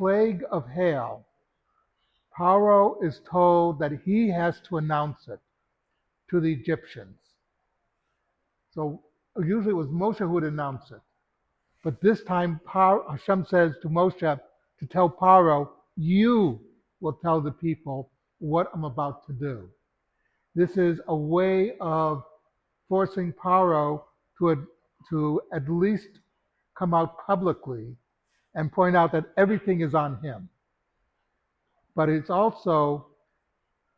plague of hail, Pharaoh is told that he has to announce it to the Egyptians. So usually it was Moshe who would announce it. But this time Hashem says to Moshe to tell Pharaoh, you will tell the people what I'm about to do. This is a way of forcing Pharaoh to at least come out publicly and point out that everything is on him. But it's also,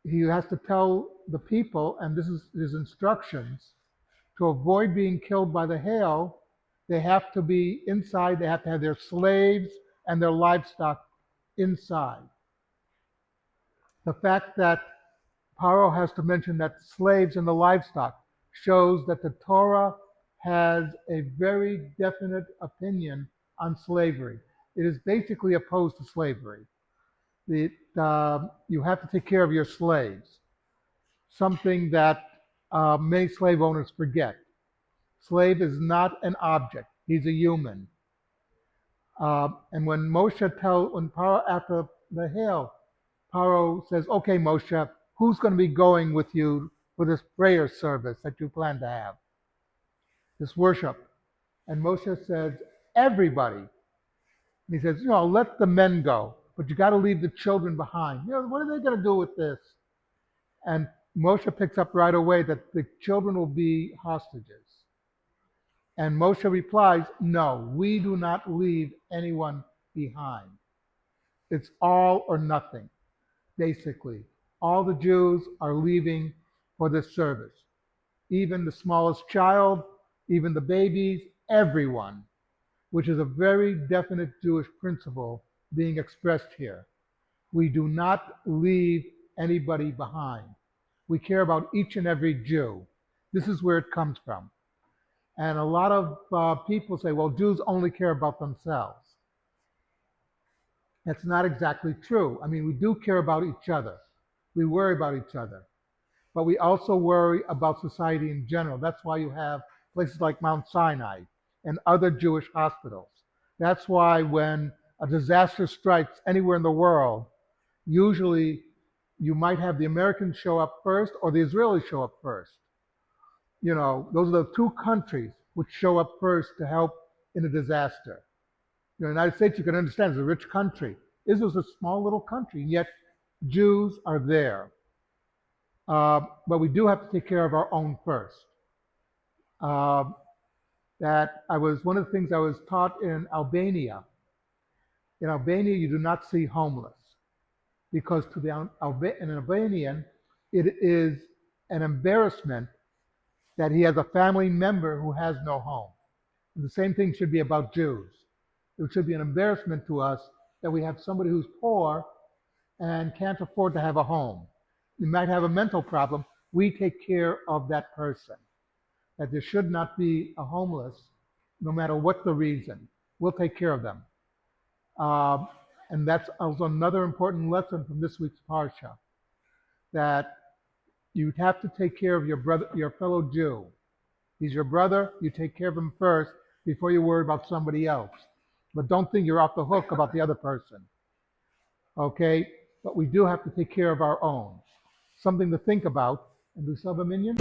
he has to tell the people, and this is his instructions, to avoid being killed by the hail. They have to be inside, they have to have their slaves and their livestock inside. The fact that Pharaoh has to mention that slaves and the livestock shows that the Torah has a very definite opinion on slavery. It is basically opposed to slavery. You have to take care of your slaves, something that many slave owners forget. Slave is not an object, he's a human. And when Pharaoh, after the hail, Pharaoh says, okay, Moshe, who's going to be going with you for this prayer service that you plan to have, this worship? And Moshe says, everybody. And he says, let the men go, but you got to leave the children behind. What are they going to do with this? And Moshe picks up right away that the children will be hostages. And Moshe replies, no, we do not leave anyone behind. It's all or nothing, basically. All the Jews are leaving for this service. Even the smallest child, even the babies, everyone, which is a very definite Jewish principle being expressed here. We do not leave anybody behind. We care about each and every Jew. This is where it comes from. And a lot of people say, well, Jews only care about themselves. That's not exactly true. I mean, we do care about each other. We worry about each other. But we also worry about society in general. That's why you have places like Mount Sinai and other Jewish hospitals. That's why when a disaster strikes anywhere in the world, usually you might have the Americans show up first or the Israelis show up first. Those are the two countries which show up first to help in a disaster. The United States, you can understand, is a rich country. Israel's a small little country, and yet Jews are there. But we do have to take care of our own first. One of the things I was taught in Albania. In Albania, you do not see homeless because an Albanian, it is an embarrassment that he has a family member who has no home. And the same thing should be about Jews. It should be an embarrassment to us that we have somebody who's poor and can't afford to have a home. You might have a mental problem. We take care of that person. That there should not be a homeless, no matter what the reason. We'll take care of them. And that's also another important lesson from this week's Parsha, that you have to take care of your brother, your fellow Jew. He's your brother. You take care of him first before you worry about somebody else. But don't think you're off the hook about the other person. Okay? But we do have to take care of our own. Something to think about. And do we still have a minion?